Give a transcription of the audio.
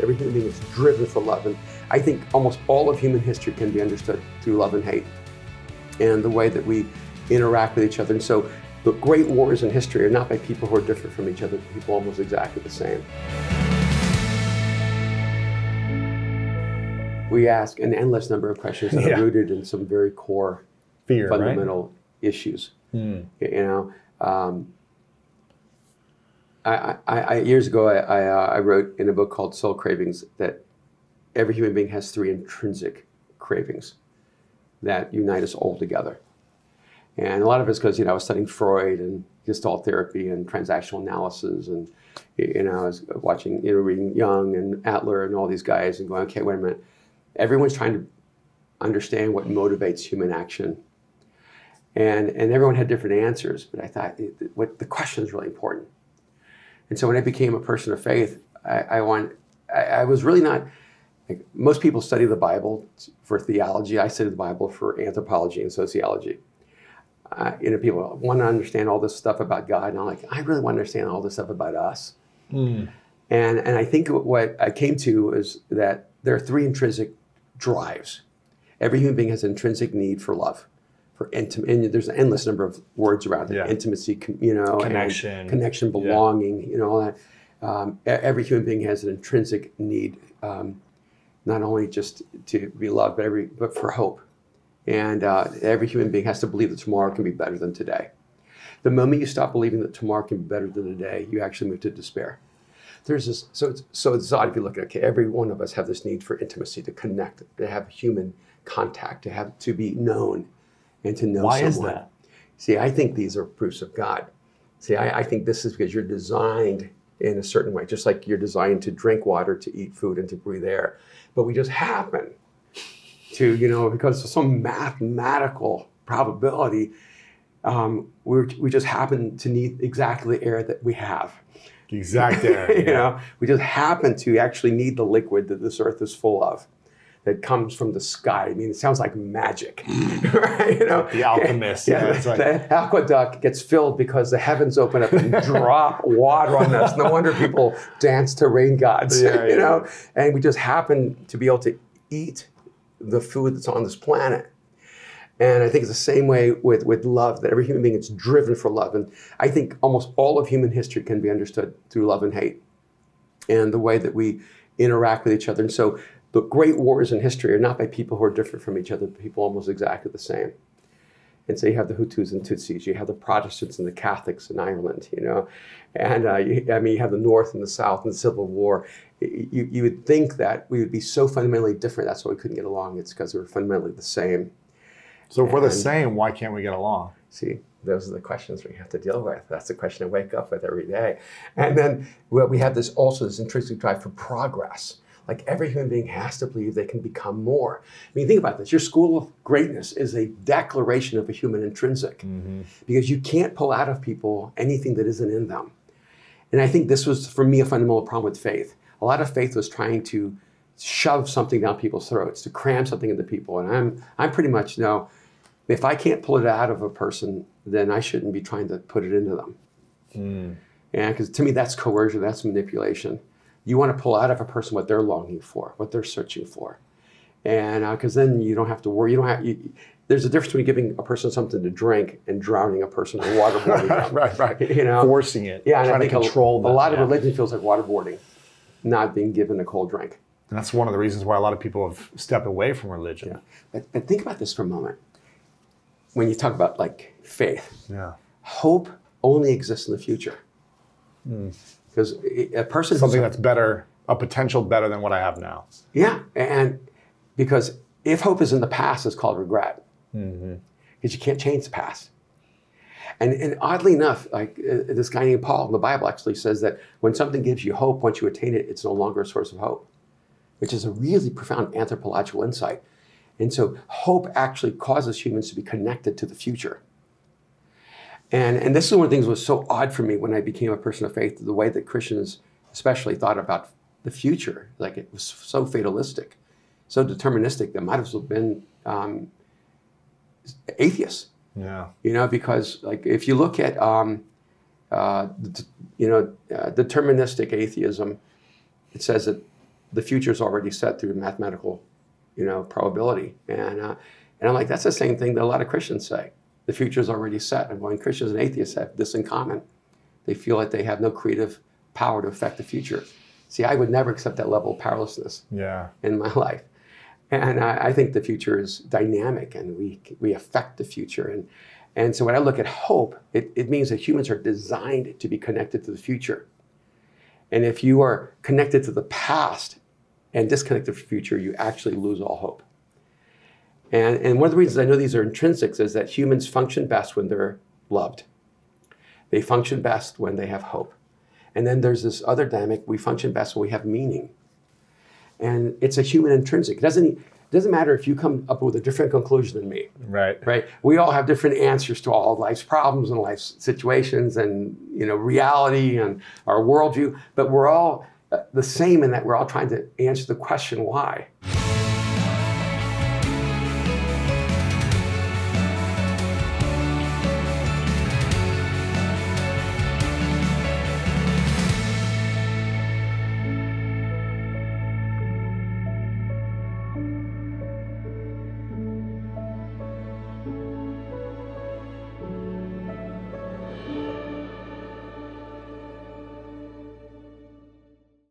every human being is driven for love. And I think almost all of human history can be understood through love and hate and the way that we interact with each other. And so the great wars in history are not by people who are different from each other, but people almost exactly the same. We ask an endless number of questions that are rooted in some very core fear, fundamental issues. You know, years ago, I wrote in a book called Soul Cravings that every human being has 3 intrinsic cravings that unite us all together. And a lot of it's because, you know, I was studying Freud and Gestalt therapy and transactional analysis, and, you know, I was watching, you know, reading Jung and Adler and all these guys and going, okay, wait a minute. Everyone's trying to understand what motivates human action. And everyone had different answers, but I thought what the question is really important. And so when I became a person of faith, I was really not, like, most people study the Bible for theology. I study the Bible for anthropology and sociology. You know, people want to understand all this stuff about God, and I'm like, I really want to understand all this stuff about us. And I think what I came to is that there are 3 intrinsic drives. Every human being has an intrinsic need for love, for intimate, and there's an endless number of words around it. Intimacy, you know, connection, belonging, you know, all that. Every human being has an intrinsic need, not only just to be loved, but for hope. And every human being has to believe that tomorrow can be better than today. The moment you stop believing that tomorrow can be better than today, you actually move to despair. There's this, so it's odd if you look at, okay, every one of us have this need for intimacy, to connect, to have human contact, to be known, and to know someone. Why is that? See, I think these are proofs of God. See, I think this is because you're designed in a certain way, just like you're designed to drink water, to eat food, and to breathe air. But we just happen to, you know, because of some mathematical probability, we just happen to need exactly the air that we have. The exact air. You know, we just happen to actually need the liquid that this earth is full of, that comes from the sky. I mean, it sounds like magic, right? You know, the alchemist. It's like, the aqueduct gets filled because the heavens open up and drop water on us. No wonder people dance to rain gods, you know? And we just happen to be able to eat the food that's on this planet. And I think it's the same way with love, that every human being is driven for love. And I think almost all of human history can be understood through love and hate and the way that we interact with each other. And so the great wars in history are not by people who are different from each other, but people almost exactly the same. And so you have the Hutus and Tutsis, you have the Protestants and the Catholics in Ireland, you know, and you have the North and the South and the Civil War. You would think that we would be so fundamentally different, that's why we couldn't get along. It's because we're fundamentally the same. So if we're the same, why can't we get along? See, those are the questions we have to deal with. That's the question I wake up with every day. And then we have this intrinsic drive for progress. Like every human being has to believe they can become more. I mean, think about this. Your school of greatness is a declaration of a human intrinsic, because you can't pull out of people anything that isn't in them. And I think this was, for me, a fundamental problem with faith. A lot of faith was trying to shove something down people's throats, to cram something into people. And I'm pretty much, no, if I can't pull it out of a person, then I shouldn't be trying to put it into them. And because to me, that's coercion, that's manipulation. You want to pull out of a person what they're longing for, what they're searching for. And because then you don't have to worry. There's a difference between giving a person something to drink and drowning a person or waterboarding them. Right. You know? Forcing it. Yeah, and trying I think to control them. A lot of religion feels like waterboarding, not being given a cold drink. And that's one of the reasons why a lot of people have stepped away from religion. Yeah. But think about this for a moment. When you talk about like faith, hope only exists in the future. Because a person... Something that's better, a potential better than what I have now. Yeah, and because if hope is in the past, it's called regret. Because you can't change the past. And oddly enough, like this guy named Paul in the Bible actually says that when something gives you hope, once you attain it, it's no longer a source of hope, which is a really profound anthropological insight. And so hope actually causes humans to be connected to the future. And this is one of the things that was so odd for me when I became a person of faith, the way that Christians especially thought about the future. Like it was so fatalistic, so deterministic, that might as well have been atheists. Yeah. You know, because like if you look at deterministic atheism, it says that the future is already set through mathematical, probability. And I'm like, that's the same thing that a lot of Christians say. The future is already set. And when Christians and atheists have this in common, they feel like they have no creative power to affect the future. See, I would never accept that level of powerlessness in my life. And I think the future is dynamic, and we affect the future. And so when I look at hope, it means that humans are designed to be connected to the future. And if you are connected to the past and disconnected from the future, you actually lose all hope. And one of the reasons I know these are intrinsics is that humans function best when they're loved. They function best when they have hope. And then there's this other dynamic, we function best when we have meaning. And it's a human intrinsic. It doesn't matter if you come up with a different conclusion than me. Right? We all have different answers to all of life's problems and life's situations and reality and our worldview, but we're all the same in that we're all trying to answer the question why.